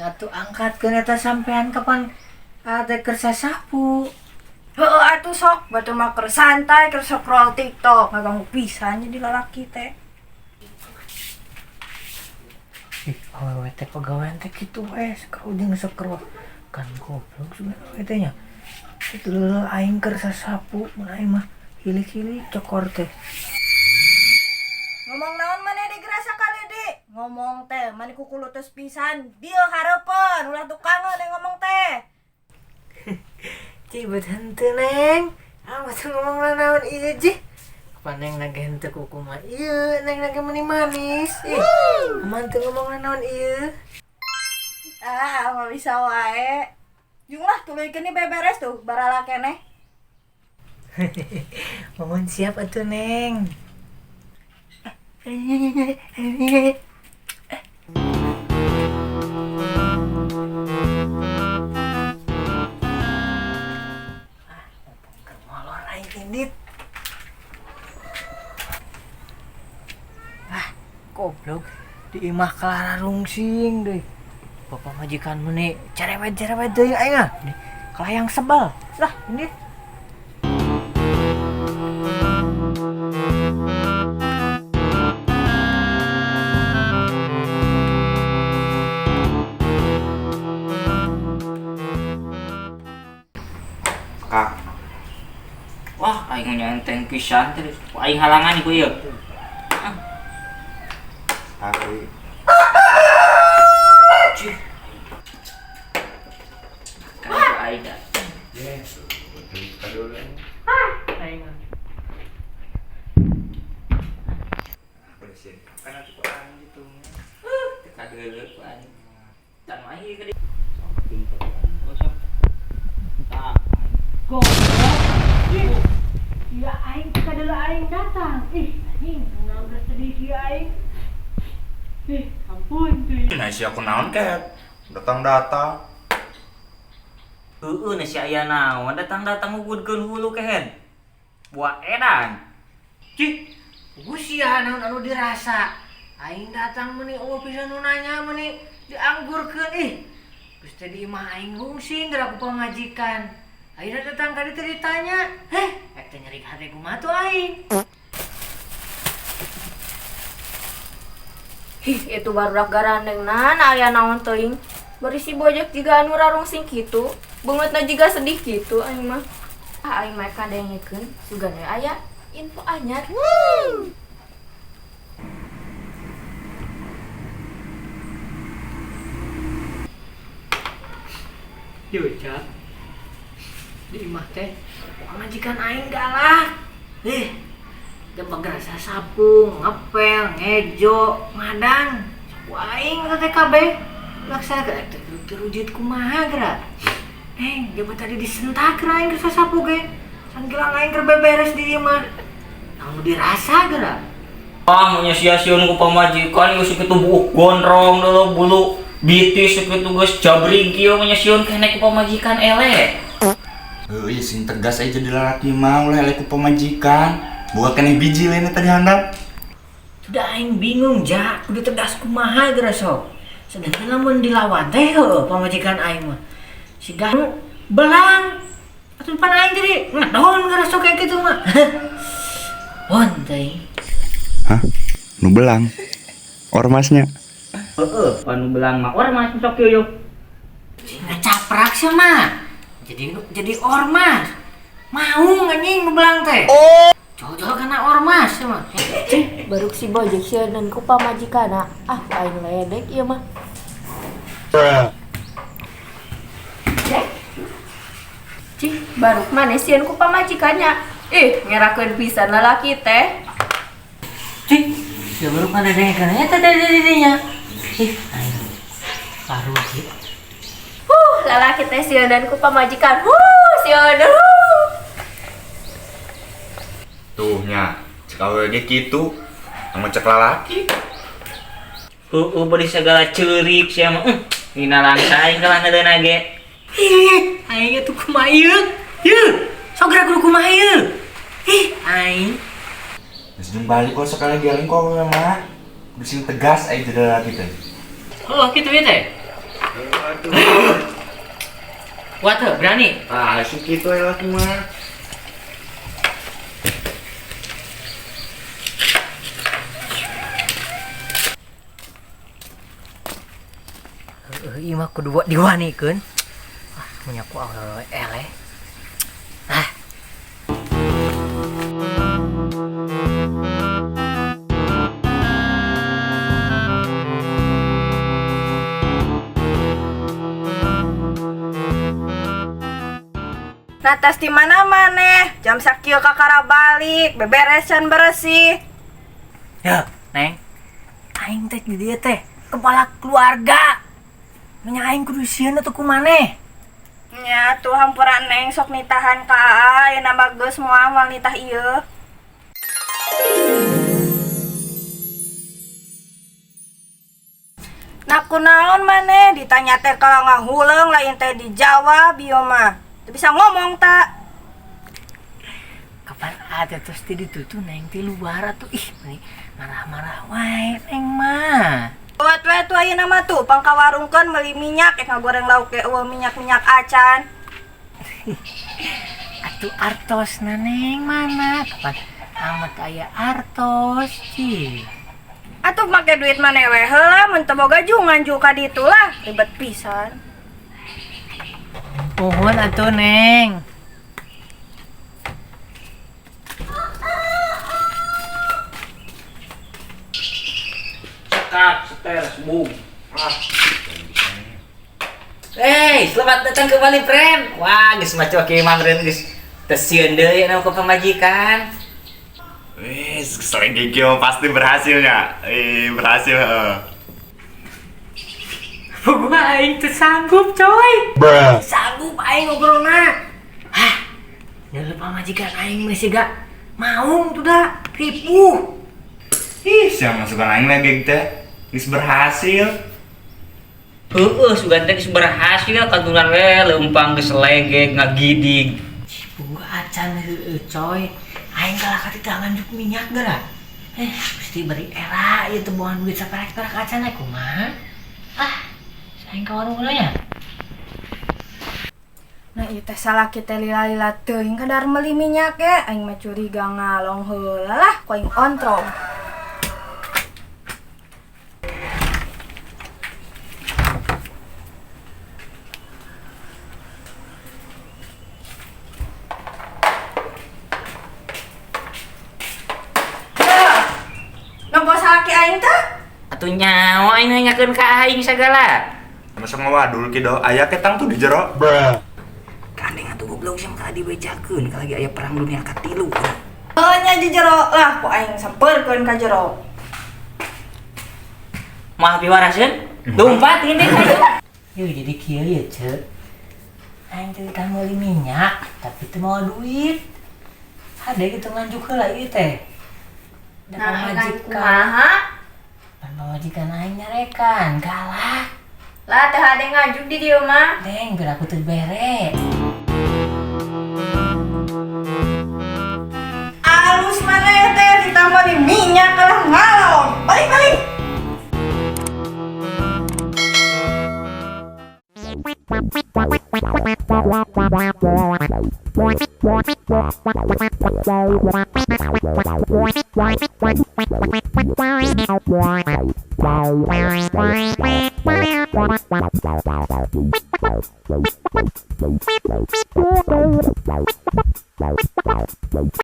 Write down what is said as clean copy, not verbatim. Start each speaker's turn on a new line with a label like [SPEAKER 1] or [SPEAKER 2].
[SPEAKER 1] atuh angkat ke eta sampean kapan ada kerja sapu.
[SPEAKER 2] Heeh atuh sok, batu mah keur santai, keur scroll TikTok, ngaganggu pisan jadi lalaki teh.
[SPEAKER 1] Awewe teh pegawaian teh kitu we, scroll jeung scroll. Kan goblok sebenarnya teh nya. Itu aing kerja sapu, mun aing mah hilik-hilik cokor teh.
[SPEAKER 2] Ngomong naon maneh di gerasa kali di? Ngomong teh, mani kuku lutus pisan, dieu hareupeun ulah tukangeun ngomong teh.
[SPEAKER 1] Cibet henteu neng, betul ngomong naon ieu jih. Paneng nage henteu kuku mah ieu, neng nage manis. Aman teu ngomong naon ieu.
[SPEAKER 2] Mah bisa wae. Jumlah tuluykeun beberes tuh, barala keneh.
[SPEAKER 1] Mohon siap atuh neng. Goblok di imah kelara rungsing deh. Bapak majikan meni cerewet deui aing ah. Kelayang sebel. Lah, ini.
[SPEAKER 3] Kak. Wah, aing nyenteng pisan teh. Aing halangan ku ieu.
[SPEAKER 4] Hari.
[SPEAKER 3] Cih. Kan aing dah.
[SPEAKER 4] Yes. Aduh.
[SPEAKER 1] Aing.
[SPEAKER 3] Bersin. Kan aku aing gitu. Kadeuleuh ku aing. Tan mah ieu gede. Gosok. Tak.
[SPEAKER 1] Goblok. Ya aing kadeuleuh aing datang. Anjing, nganggur sedih si aing. Ampun tuh.
[SPEAKER 4] Nah si aku naon ket? Datang.
[SPEAKER 3] Heueuh na si aya naon datang ngugudkeun hulu kehen. Buah edan.
[SPEAKER 1] Cih, sia naon anu dirasa. Aing datang meuni eueuh pisan nu nanya meuni dianggurkeun Geus teh di imah aing rungsing geura ku pamajikan. Ayeuna datang ka ditu ditanya, eta nyeri hate kumaha tuh aing.
[SPEAKER 2] Itu barudak garandengnan aya naon teuing. Bari si bojek jiga anu rarungsing kitu, beungeutna jiga sedih kitu aing mah. Aing mah kadengekeun sugan we aya info anyar.
[SPEAKER 1] Cak. Di imah teh pamajikan aing galak. Jempa gerasa sapu, ngepel, ngejo, ngadang. Sapu aing teh kabeh. Laksana teh terujit kumaha geura. Jempa tadi disentak aing gerasa sapu ge. Sanggilang aing keur beberes di imah. Anu dirasa geura.
[SPEAKER 3] Nya sia-sieun ku pamajikan geus kitu buuk gondrong dulu bulu bitis kitu geus jabrig kieu nya sieun keneh ku pamajikan eleh.
[SPEAKER 4] Heuh, sing tegas aja jadi lalaki mah ulah elek ku pamajikan. Buka keneh biji lainnya tadi handap.
[SPEAKER 1] Sudah aing bingung Jak, kudu tegas kumaha geura sok. Sedangkan lamun dilawan teh heueuh pamajikan aing mah. Siga belang. Atuh pan aing jadi ngadon geura sok kayak kitu mah. Pon teh.
[SPEAKER 4] Hah? Nu belang. Ormasnya.
[SPEAKER 3] Heeh, panu belang mah ormas sok kieu.
[SPEAKER 1] Ngacaprak sih mah. Jadi ormas. Mau anjing nu belang teh. Cocok kena ormas mah.
[SPEAKER 2] Baruk si bojek sieun ku pamajikana. Aing ledek ieu mah. Cih, baruk maneh sieun ku pamajikannya. Ngerakeun pisan lalaki teh.
[SPEAKER 1] Cih, ya baru pada dengekan eta dari dirinya. Aing baru sih.
[SPEAKER 2] Lalaki teh sieun ku pamajikan. Sieun.
[SPEAKER 4] Tuhnya, cek awewe ge kitu. Anu cek lalaki.
[SPEAKER 3] Heueuh bari sagala ceurik sia mah. Dina langsa aing kalah ngadeuna ge.
[SPEAKER 1] Aing atuh kumaha ieu? Sok geura kudu kumaha ieu? Aing
[SPEAKER 4] Geus jeung balik kok sekali lagi aling kok mah. Kudu sing tegas aja jadi lalaki teh.
[SPEAKER 1] oh kitu ieu teh.
[SPEAKER 4] Aduh.
[SPEAKER 1] Kuat tuh, berani.
[SPEAKER 4] Ah, segitu ya laki mah.
[SPEAKER 1] Iya mah kudu diwanikeun. Ah, menyaku eleh. Ah.
[SPEAKER 2] Natas di mana maneh? Jam sakieu kakara balik, beberesan bersih.
[SPEAKER 1] Ya, Neng. Aing teh di dieu teh kepala keluarga. Nya aing kudu sieun atuh kumaneh.
[SPEAKER 2] Nya tuh hampura neng sok nitahan ka aa, ayeuna mah geus moal moal nitah ieu. Nah kunaon maneh ditanya teh kalau ngahuleung lain teh dijawab ieu mah. Teu bisa ngomong tak?
[SPEAKER 1] Kapan ada terus ditutu Neng di luar atuh ih meni marah-marah wae Neng mah.
[SPEAKER 2] Buat we tuh ayeuna mah tuh pangkawarungkeun meuli minyak ngagoreng lauk ge eueuh minyak-minyak acan.
[SPEAKER 1] Atuh artos Neng mana? Kapan amat aya artos sih.
[SPEAKER 2] Atuh make duit maneh we heula mun teu boga jungan ka ditu lah, ribet pisan.
[SPEAKER 1] Pohon atuh Neng.
[SPEAKER 3] Cekak, seter, sebung.
[SPEAKER 1] Hey, selamat datang kembali, friend. Wah, geus maco kieu mah friend geus teu sieun deui anu ku pamajikan.
[SPEAKER 4] Wis, sering gigil pasti berhasilnya. Berhasil.
[SPEAKER 1] Gua aing teu sanggup, coy.
[SPEAKER 4] Bruh.
[SPEAKER 1] Sanggup aing ngobrolna. Hah. Deuleu pamajikan aing mah siga maung tuh da ripuh.
[SPEAKER 4] Ih, siapa masukan aing lagi teh? Geus berhasil.
[SPEAKER 3] Heeh, sugan teh geus berhasil kadunan we leumpang geus legeg ngagidig.
[SPEAKER 1] Bunga acan heueuh coy. Aing kalah ka tangan juk minyak geura. Mesti beri era ieu teh bohan duit saperek-perek acan aya kumaha? Ah, aing ka warung heula nya.
[SPEAKER 2] Nah ieu teh salaki teh lila-lila teuing kadar meuli minyak ge, aing mah curiga ngalong heula lah ku aing ontrong. Nopo salaki aing teh?
[SPEAKER 3] Atuh nyawa aing nanyakeun ka aing sagala.
[SPEAKER 4] Masa ngawadul kido aya ketang tuh di jero.
[SPEAKER 1] Kandeng atuh goblok sim kala dibejakeun ka lagi aya perang dunia katilu.
[SPEAKER 2] Heuh nya di jero lah ku aing sampeurkeun ka jero.
[SPEAKER 3] Moal piwaraseun? Dompat ini ayo.
[SPEAKER 1] Yeuh jadi kieu ya, Cek. Aing teh tah meuli minyak, tapi teu mau duit. Hade kitu nganjuk heula ieu teh. Da pamajikan. Pamajikan aing nyarekan, galak.
[SPEAKER 2] Lah teh hade ngajuk di dieu mah.
[SPEAKER 1] Deng, biar aku teu bere.
[SPEAKER 2] Alus maneh teh ditambah di minyak kalah ngalong. Balik.